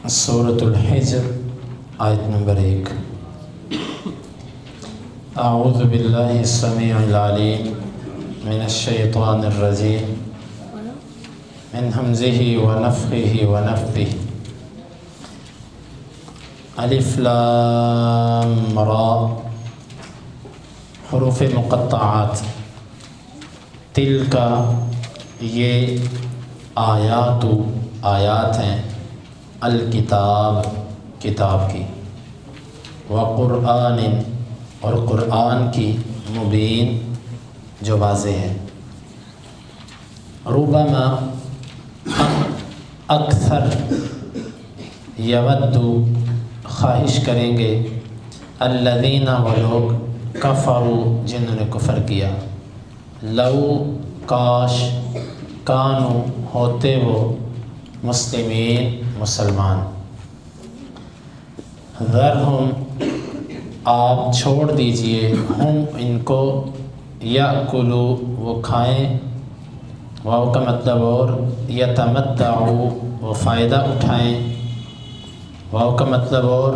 سورۃ الحجر آیت نمبر 1۔ اعوذ باللہ السمیع العلیم من الشیطان الرجیم من ہمزہ ونفخہ ونفثہ۔ الف لام را، حروف مقطعات۔ تلک، یہ آیات ہیں، الکتاب، کتاب کی، وقرآن، اور قرآن کی، مبین، جو واضح ہے۔ ربما، اکثر، یود، خواہش کریں گے، الذین، وہ لوگ، کفروا، جنہوں نے کفر کیا، لو، کاش، کانوا، ہوتے وہ، مسلمین، مسلمان۔ ذرہم، آپ چھوڑ دیجئے، ہم، ان کو، یأکلوا، وہ کھائیں، واو کا مطلب اور، یتمتعوا، وہ فائدہ اٹھائیں، واو کا مطلب اور،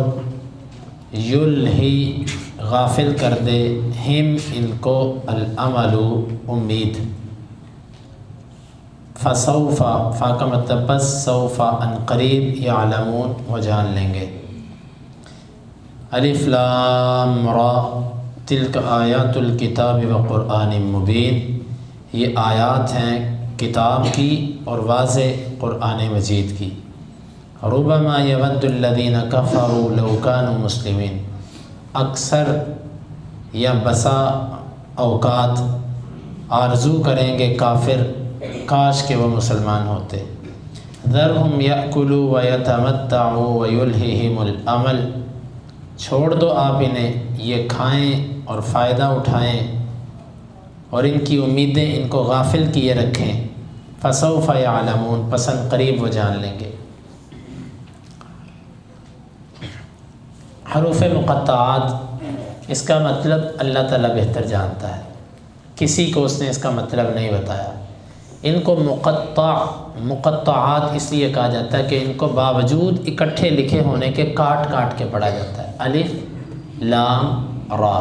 یلہی، غافل کر دے، ہم، ان کو، الامل، امید۔ فسوف، فا کا مطلب پس، سوف، ان قریب، یعلمون، وہ جان لیں گے۔ الف لام را، تلک آیات الکتاب وقرآن مبین، یہ آیات ہیں کتاب کی اور واضح قرآن مجید کی۔ ربما یود الذین کفروا لو کانوا مسلمین، اکثر یا بسا اوقات آرزو کریں گے کافر، کاش کہ وہ مسلمان ہوتے۔ ذرہم یأکلوا ویتمتعوا ویلہہم الامل، چھوڑ دو آپ انہیں، یہ کھائیں اور فائدہ اٹھائیں اور ان کی امیدیں ان کو غافل کیے رکھیں۔ فسوف یعلمون، پسند قریب وہ جان لیں گے۔ حروف مقطعات، اس کا مطلب اللہ تعالیٰ بہتر جانتا ہے، کسی کو اس نے اس کا مطلب نہیں بتایا۔ ان کو مقطعات اس لیے کہا جاتا ہے کہ ان کو باوجود اکٹھے لکھے ہونے کے کاٹ کاٹ کے پڑھا جاتا ہے۔ الف لام را،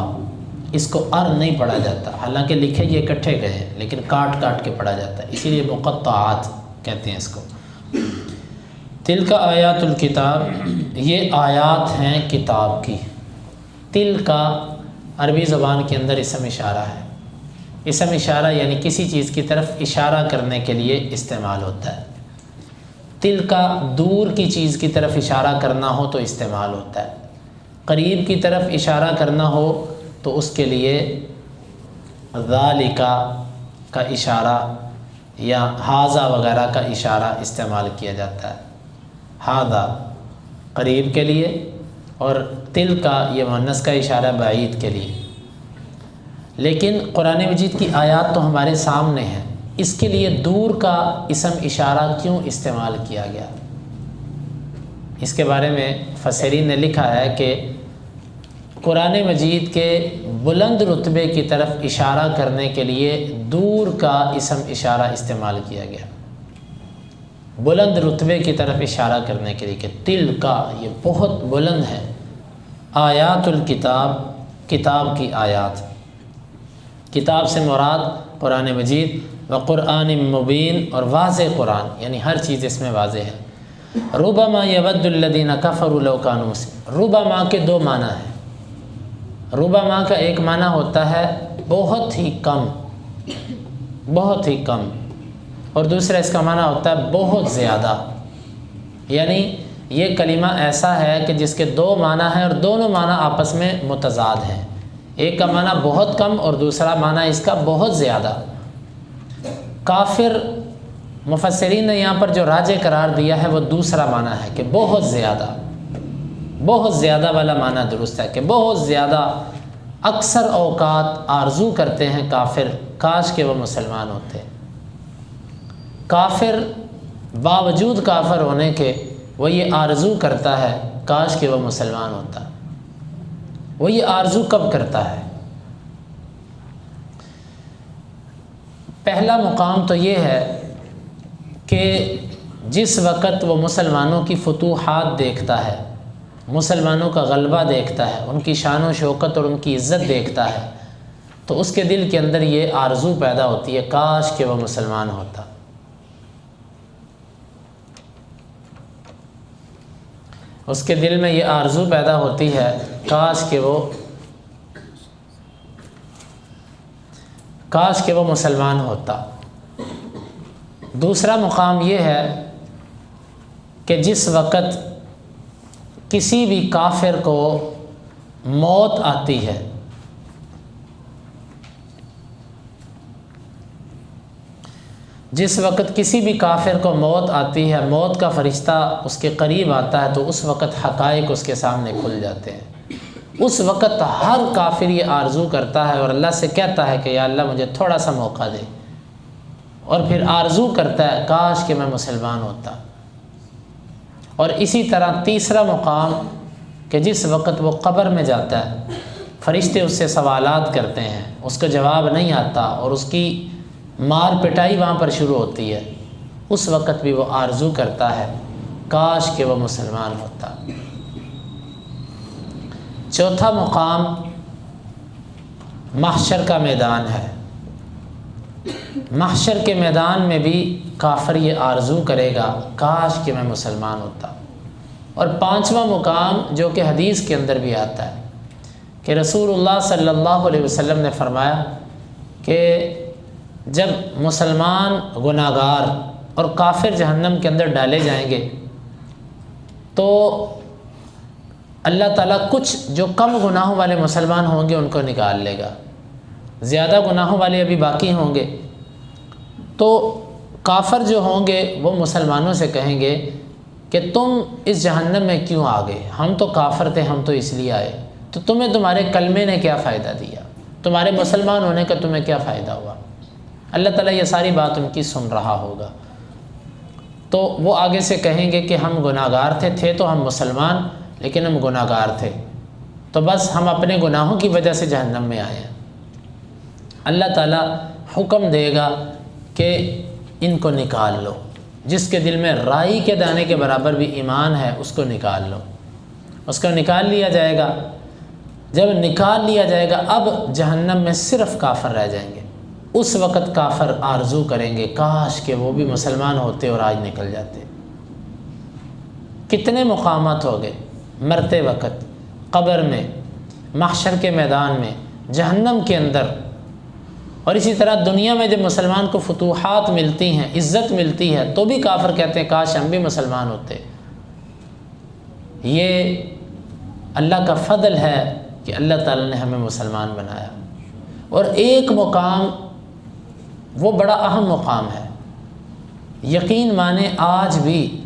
اس کو نہیں پڑھا جاتا، حالانکہ لکھے یہ اکٹھے گئے ہیں لیکن کاٹ کاٹ کے پڑھا جاتا ہے، اسی لیے مقطعات کہتے ہیں اس کو۔ تلک آیات الکتاب، یہ آیات ہیں کتاب کی۔ تلک عربی زبان کے اندر اسم اشارہ ہے۔ اسم اشارہ یعنی کسی چیز کی طرف اشارہ کرنے کے لیے استعمال ہوتا ہے۔ تلک، دور کی چیز کی طرف اشارہ کرنا ہو تو استعمال ہوتا ہے، قریب کی طرف اشارہ کرنا ہو تو اس کے لیے ذالک کا اشارہ یا ھذا وغیرہ کا اشارہ استعمال کیا جاتا ہے۔ ھذا قریب کے لیے اور تلک یہ مؤنث کا اشارہ بعید کے لیے۔ لیکن قرآن مجید کی آیات تو ہمارے سامنے ہیں، اس کے لیے دور کا اسم اشارہ کیوں استعمال کیا گیا؟ اس کے بارے میں مفسرین نے لکھا ہے کہ قرآن مجید کے بلند رتبے کی طرف اشارہ کرنے کے لیے دور کا اسم اشارہ استعمال کیا گیا، بلند رتبے کی طرف اشارہ کرنے کے لیے کہ تلک، یہ بہت بلند ہے، آیات الکتاب، کتاب کی آیات۔ کتاب سے مراد قرآن مجید، وقرآن مبین، اور واضح قرآن، یعنی ہر چیز اس میں واضح ہے۔ ربما یود الذین کفروا لو کانوا مسلمین، ربما کے دو معنی ہیں۔ ربما کا ایک معنی ہوتا ہے بہت ہی کم، بہت ہی کم، اور دوسرا اس کا معنی ہوتا ہے بہت زیادہ، یعنی یہ کلمہ ایسا ہے کہ جس کے دو معنی ہیں اور دونوں معنی آپس میں متضاد ہیں۔ ایک کا معنی بہت کم اور دوسرا معنی اس کا بہت زیادہ۔ کافر، مفسرین نے یہاں پر جو راجح قرار دیا ہے وہ دوسرا معنی ہے کہ بہت زیادہ، بہت زیادہ والا معنی درست ہے کہ بہت زیادہ، اکثر اوقات آرزو کرتے ہیں کافر، کاش کہ وہ مسلمان ہوتے۔ کافر باوجود کافر ہونے کے وہ یہ آرزو کرتا ہے کاش کہ وہ مسلمان ہوتا۔ وہ یہ آرزو کب کرتا ہے؟ پہلا مقام تو یہ ہے کہ جس وقت وہ مسلمانوں کی فتوحات دیکھتا ہے، مسلمانوں کا غلبہ دیکھتا ہے، ان کی شان و شوکت اور ان کی عزت دیکھتا ہے، تو اس کے دل کے اندر یہ آرزو پیدا ہوتی ہے کاش کہ وہ مسلمان ہوتا۔ اس کے دل میں یہ آرزو پیدا ہوتی ہے کاش کہ وہ مسلمان ہوتا۔ دوسرا مقام یہ ہے کہ جس وقت کسی بھی کافر کو موت آتی ہے، جس وقت کسی بھی کافر کو موت آتی ہے، موت کا فرشتہ اس کے قریب آتا ہے، تو اس وقت حقائق اس کے سامنے کھل جاتے ہیں۔ اس وقت ہر کافر یہ آرزو کرتا ہے اور اللہ سے کہتا ہے کہ یا اللہ مجھے تھوڑا سا موقع دے، اور پھر آرزو کرتا ہے کاش کہ میں مسلمان ہوتا۔ اور اسی طرح تیسرا مقام کہ جس وقت وہ قبر میں جاتا ہے، فرشتے اس سے سوالات کرتے ہیں، اس کو جواب نہیں آتا اور اس کی مار پٹائی وہاں پر شروع ہوتی ہے، اس وقت بھی وہ آرزو کرتا ہے کاش کہ وہ مسلمان ہوتا۔ چوتھا مقام محشر کا میدان ہے۔ محشر کے میدان میں بھی کافر یہ آرزو کرے گا کاش کہ میں مسلمان ہوتا۔ اور پانچواں مقام جو کہ حدیث کے اندر بھی آتا ہے کہ رسول اللہ صلی اللہ علیہ وسلم نے فرمایا کہ جب مسلمان گناہگار اور کافر جہنم کے اندر ڈالے جائیں گے تو اللہ تعالیٰ کچھ جو کم گناہوں والے مسلمان ہوں گے ان کو نکال لے گا، زیادہ گناہوں والے ابھی باقی ہوں گے، تو کافر جو ہوں گے وہ مسلمانوں سے کہیں گے کہ تم اس جہنم میں کیوں آ گئے؟ ہم تو کافر تھے، ہم تو اس لیے آئے، تو تمہیں تمہارے کلمے نے کیا فائدہ دیا؟ تمہارے مسلمان ہونے کا تمہیں کیا فائدہ ہوا؟ اللہ تعالیٰ یہ ساری بات ان کی سن رہا ہوگا، تو وہ آگے سے کہیں گے کہ ہم گناہگار تھے تو ہم مسلمان، لیکن ہم گناہگار تھے، تو بس ہم اپنے گناہوں کی وجہ سے جہنم میں آئے ہیں۔ اللہ تعالیٰ حکم دے گا کہ ان کو نکال لو، جس کے دل میں رائی کے دانے کے برابر بھی ایمان ہے اس کو نکال لو۔ اس کو نکال لیا جائے گا۔ جب نکال لیا جائے گا اب جہنم میں صرف کافر رہ جائیں گے۔ اس وقت کافر آرزو کریں گے کاش کہ وہ بھی مسلمان ہوتے اور آج نکل جاتے۔ کتنے مقامات ہو گئے، مرتے وقت، قبر میں، محشر کے میدان میں، جہنم کے اندر، اور اسی طرح دنیا میں جب مسلمان کو فتوحات ملتی ہیں، عزت ملتی ہے، تو بھی کافر کہتے ہیں کاش ہم بھی مسلمان ہوتے۔ یہ اللہ کا فضل ہے کہ اللہ تعالیٰ نے ہمیں مسلمان بنایا۔ اور ایک مقام وہ بڑا اہم مقام ہے، یقین مانے آج بھی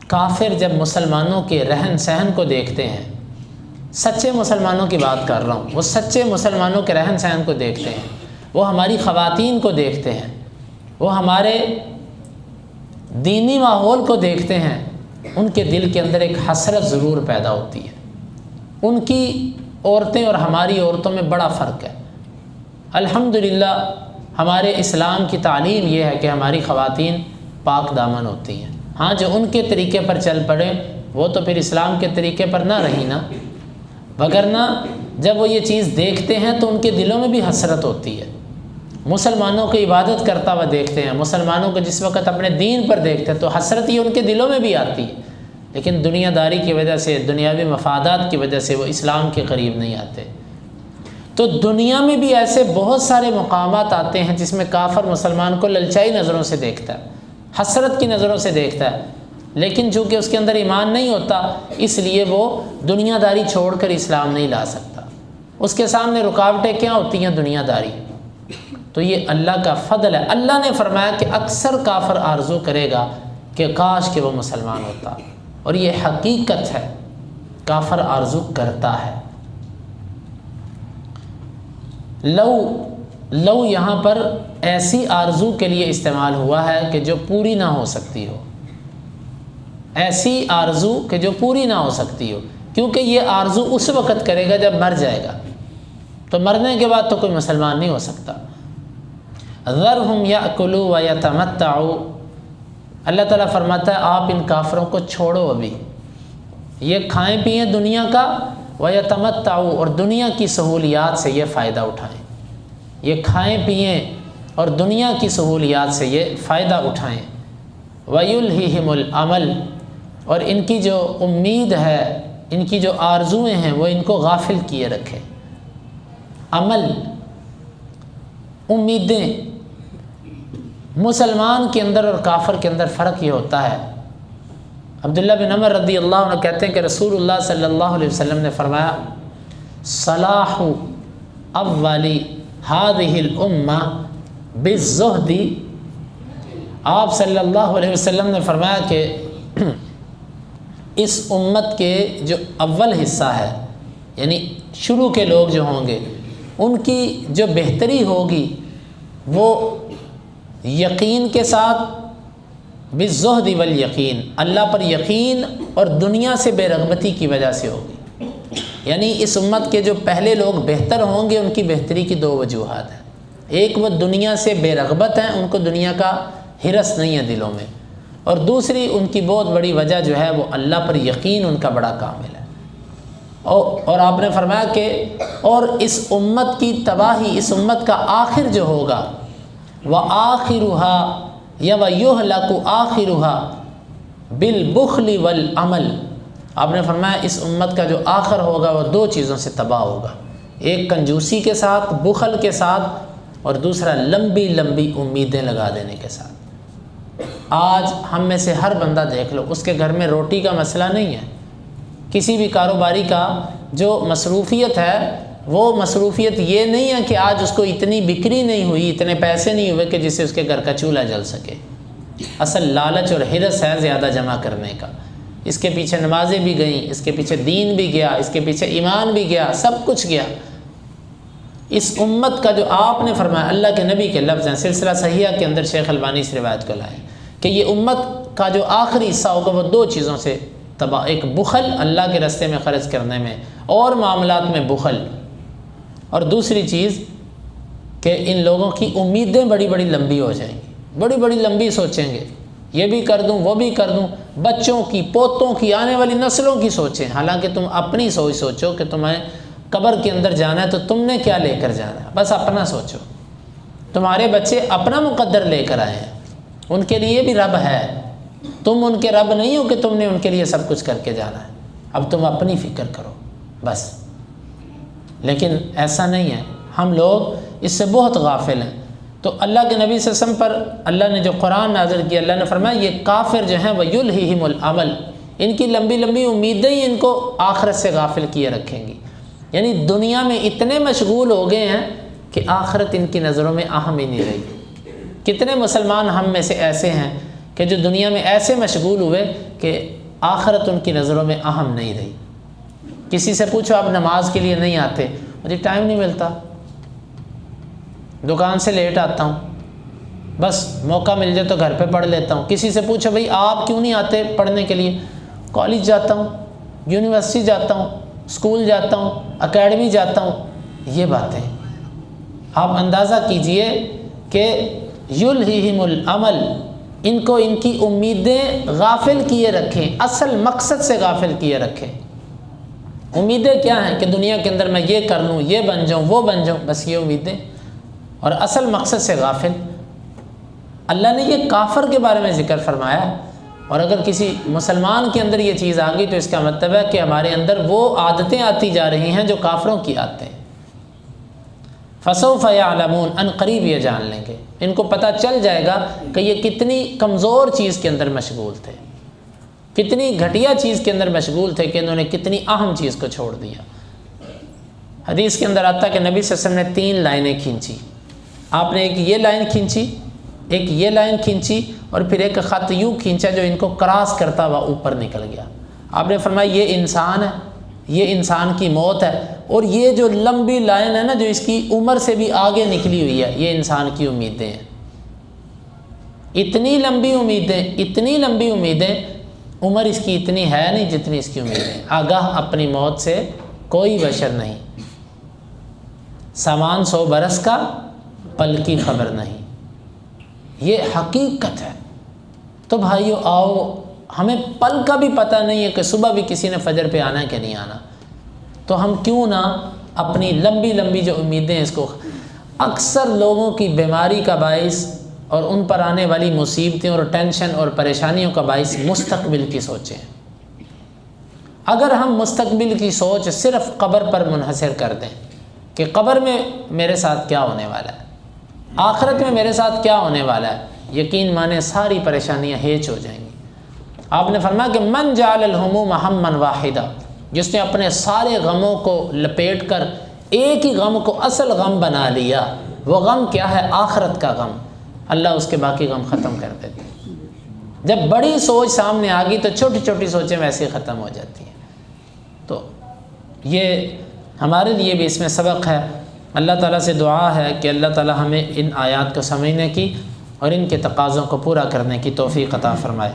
کافر جب مسلمانوں کے رہن سہن کو دیکھتے ہیں، سچے مسلمانوں کی بات کر رہا ہوں، وہ سچے مسلمانوں کے رہن سہن کو دیکھتے ہیں، وہ ہماری خواتین کو دیکھتے ہیں، وہ ہمارے دینی ماحول کو دیکھتے ہیں، ان کے دل کے اندر ایک حسرت ضرور پیدا ہوتی ہے۔ ان کی عورتیں اور ہماری عورتوں میں بڑا فرق ہے۔ الحمدللہ ہمارے اسلام کی تعلیم یہ ہے کہ ہماری خواتین پاک دامن ہوتی ہیں۔ ہاں جو ان کے طریقے پر چل پڑے وہ تو پھر اسلام کے طریقے پر نہ رہی نا، وگرنہ جب وہ یہ چیز دیکھتے ہیں تو ان کے دلوں میں بھی حسرت ہوتی ہے۔ مسلمانوں کو عبادت کرتا ہوا دیکھتے ہیں، مسلمانوں کو جس وقت اپنے دین پر دیکھتے ہیں تو حسرت یہ ان کے دلوں میں بھی آتی ہے، لیکن دنیا داری کی وجہ سے، دنیاوی مفادات کی وجہ سے وہ اسلام کے قریب نہیں آتے۔ تو دنیا میں بھی ایسے بہت سارے مقامات آتے ہیں جس میں کافر مسلمان کو للچائی نظروں سے دیکھتا ہے، حسرت کی نظروں سے دیکھتا ہے، لیکن چونکہ اس کے اندر ایمان نہیں ہوتا اس لیے وہ دنیا داری چھوڑ کر اسلام نہیں لا سکتا۔ اس کے سامنے رکاوٹیں کیا ہوتی ہیں؟ دنیا داری۔ تو یہ اللہ کا فضل ہے۔ اللہ نے فرمایا کہ اکثر کافر آرزو کرے گا کہ کاش کہ وہ مسلمان ہوتا، اور یہ حقیقت ہے، کافر آرزو کرتا ہے۔ لو یہاں پر ایسی آرزو کے لیے استعمال ہوا ہے کہ جو پوری نہ ہو سکتی ہو، ایسی آرزو کہ جو پوری نہ ہو سکتی ہو، کیونکہ یہ آرزو اس وقت کرے گا جب مر جائے گا، تو مرنے کے بعد تو کوئی مسلمان نہیں ہو سکتا۔ ذرہم یأکلوا ویتمتعوا، اللہ تعالیٰ فرماتا ہے آپ ان کافروں کو چھوڑو، ابھی یہ کھائیں پئیں دنیا کا، وَيَتَمَتَّعُوا، اور دنیا کی سہولیات سے یہ فائدہ اٹھائیں، یہ کھائیں پئیں اور دنیا کی سہولیات سے یہ فائدہ اٹھائیں، وَيُلْهِهِمُ الْعَمَلُ، اور ان کی جو امید ہے، ان کی جو آرزوئیں ہیں وہ ان کو غافل کیے رکھیں۔ عمل، امیدیں، مسلمان کے اندر اور کافر کے اندر فرق یہ ہوتا ہے۔ عبداللہ بن عمر رضی اللہ عنہ کہتے ہیں کہ رسول اللہ صلی اللہ علیہ وسلم نے فرمایا صلاح اولی ہذہ الامہ بالزہد، آپ صلی اللہ علیہ وسلم نے فرمایا کہ اس امت کے جو اول حصہ ہے، یعنی شروع کے لوگ جو ہوں گے، ان کی جو بہتری ہوگی وہ یقین کے ساتھ، بالزہد والیقین، اللہ پر یقین اور دنیا سے بے رغبتی کی وجہ سے ہوگی۔ یعنی اس امت کے جو پہلے لوگ بہتر ہوں گے، ان کی بہتری کی دو وجوہات ہیں۔ ایک، وہ دنیا سے بے رغبت ہیں، ان کو دنیا کا ہرس نہیں ہے دلوں میں، اور دوسری ان کی بہت بڑی وجہ جو ہے وہ اللہ پر یقین ان کا بڑا کامل ہے۔ اور آپ نے فرمایا کہ اور اس امت کی تباہی، اس امت کا آخر جو ہوگا، وَآخِرُهَا یا وَيُهْلَكُ آخِرُهَا بِالْبُخْلِ وَالْعَمَلِ، آپ نے فرمایا اس امت کا جو آخر ہوگا وہ دو چیزوں سے تباہ ہوگا، ایک کنجوسی کے ساتھ، بخل کے ساتھ، اور دوسرا لمبی لمبی امیدیں لگا دینے کے ساتھ۔ آج ہم میں سے ہر بندہ دیکھ لو، اس کے گھر میں روٹی کا مسئلہ نہیں ہے، کسی بھی کاروباری کا جو مصروفیت ہے وہ مصروفیت یہ نہیں ہے کہ آج اس کو اتنی بکری نہیں ہوئی، اتنے پیسے نہیں ہوئے کہ جس سے اس کے گھر کا چولہا جل سکے۔ اصل لالچ اور ہرس ہے زیادہ جمع کرنے کا، اس کے پیچھے نمازیں بھی گئیں، اس کے پیچھے دین بھی گیا، اس کے پیچھے ایمان بھی گیا، سب کچھ گیا۔ اس امت کا جو آپ نے فرمایا، اللہ کے نبی کے لفظ ہیں، سلسلہ صحیحہ کے اندر شیخ البانی اس روایت کو لائے کہ یہ امت کا جو آخری حصہ ہوگا وہ دو چیزوں سے تباہ، ایک بخل، اللہ کے راستے میں خرچ کرنے میں اور معاملات میں بخل، اور دوسری چیز کہ ان لوگوں کی امیدیں بڑی بڑی لمبی ہو جائیں گی، بڑی بڑی لمبی سوچیں گے، یہ بھی کر دوں وہ بھی کر دوں، بچوں کی، پوتوں کی، آنے والی نسلوں کی سوچیں، حالانکہ تم اپنی سوچو کہ تمہیں قبر کے اندر جانا ہے تو تم نے کیا لے کر جانا ہے، بس اپنا سوچو۔ تمہارے بچے اپنا مقدر لے کر آئے ہیں، ان کے لیے بھی رب ہے، تم ان کے رب نہیں ہو کہ تم نے ان کے لیے سب کچھ کر کے جانا ہے، اب تم اپنی فکر کرو بس۔ لیکن ایسا نہیں ہے، ہم لوگ اس سے بہت غافل ہیں۔ تو اللہ کے نبی صلی اللہ علیہ وسلم پر اللہ نے جو قرآن نازل کیا، اللہ نے فرمایا یہ کافر جو ہیں وَيُلْهِهِمُ الْعَمَلُ، ان کی لمبی لمبی امیدیں ہی ان کو آخرت سے غافل کیے رکھیں گی۔ یعنی دنیا میں اتنے مشغول ہو گئے ہیں کہ آخرت ان کی نظروں میں اہم ہی نہیں رہی۔ کتنے مسلمان ہم میں سے ایسے ہیں کہ جو دنیا میں ایسے مشغول ہوئے کہ آخرت ان کی نظروں میں اہم نہیں رہی۔ کسی سے پوچھو آپ نماز کے لیے نہیں آتے، مجھے ٹائم نہیں ملتا، دکان سے لیٹ آتا ہوں، بس موقع مل جائے تو گھر پہ پڑھ لیتا ہوں۔ کسی سے پوچھو بھئی آپ کیوں نہیں آتے پڑھنے کے لیے، کالج جاتا ہوں، یونیورسٹی جاتا ہوں، اسکول جاتا ہوں، اکیڈمی جاتا ہوں۔ یہ باتیں آپ اندازہ کیجئے کہ یلہہم العمل، ان کو ان کی امیدیں غافل کیے رکھیں، اصل مقصد سے غافل کیے رکھیں۔ امیدیں کیا ہیں کہ دنیا کے اندر میں یہ کر لوں، یہ بن جاؤں، وہ بن جاؤں، بس یہ امیدیں، اور اصل مقصد سے غافل۔ اللہ نے یہ کافر کے بارے میں ذکر فرمایا، اور اگر کسی مسلمان کے اندر یہ چیز آ گئی تو اس کا مطلب ہے کہ ہمارے اندر وہ عادتیں آتی جا رہی ہیں جو کافروں کی عادتیں۔ فسوف یعلمون، ان قریب یہ جان لیں گے، ان کو پتہ چل جائے گا کہ یہ کتنی کمزور چیز کے اندر مشغول تھے، کتنی گھٹیا چیز کے اندر مشغول تھے کہ انہوں نے کتنی اہم چیز کو چھوڑ دیا۔ حدیث کے اندر آتا ہے کہ نبی صلی اللہ علیہ وسلم نے 3 لائنیں کھینچی، آپ نے ایک یہ لائن کھینچی، ایک یہ لائن کھینچی، اور پھر ایک خط یوں کھینچا جو ان کو کراس کرتا ہوا اوپر نکل گیا۔ آپ نے فرمایا یہ انسان ہے، یہ انسان کی موت ہے، اور یہ جو لمبی لائن ہے نا جو اس کی عمر سے بھی آگے نکلی ہوئی ہے، یہ انسان کی امیدیں ہیں۔ اتنی لمبی امیدیں، اتنی لمبی امیدیں، عمر اس کی اتنی ہے نہیں جتنی اس کی امیدیں۔ آگاہ اپنی موت سے کوئی بشر نہیں، سامان 100 برس کا، پل کی خبر نہیں، یہ حقیقت ہے۔ تو بھائیو آؤ، ہمیں پل کا بھی پتہ نہیں ہے کہ صبح بھی کسی نے فجر پہ آنا ہے کہ نہیں آنا، تو ہم کیوں نہ اپنی لمبی لمبی جو امیدیں اس کو، اکثر لوگوں کی بیماری کا باعث اور ان پر آنے والی مصیبتیں اور ٹینشن اور پریشانیوں کا باعث مستقبل کی سوچیں۔ اگر ہم مستقبل کی سوچ صرف قبر پر منحصر کر دیں کہ قبر میں میرے ساتھ کیا ہونے والا ہے، آخرت میں میرے ساتھ کیا ہونے والا ہے، یقین مانے ساری پریشانیاں ہیچ ہو جائیں گی۔ آپ نے فرمایا کہ من جعل الہموم ہما واحدا، جس نے اپنے سارے غموں کو لپیٹ کر ایک ہی غم کو اصل غم بنا لیا، وہ غم کیا ہے؟ آخرت کا غم، اللہ اس کے باقی غم ختم کر دیتے ہیں۔ جب بڑی سوچ سامنے آ گئی تو چھوٹی چھوٹی سوچیں ویسے ہی ختم ہو جاتی ہیں۔ تو یہ ہمارے لیے بھی اس میں سبق ہے۔ اللہ تعالیٰ سے دعا ہے کہ اللہ تعالیٰ ہمیں ان آیات کو سمجھنے کی اور ان کے تقاضوں کو پورا کرنے کی توفیق عطا فرمائے۔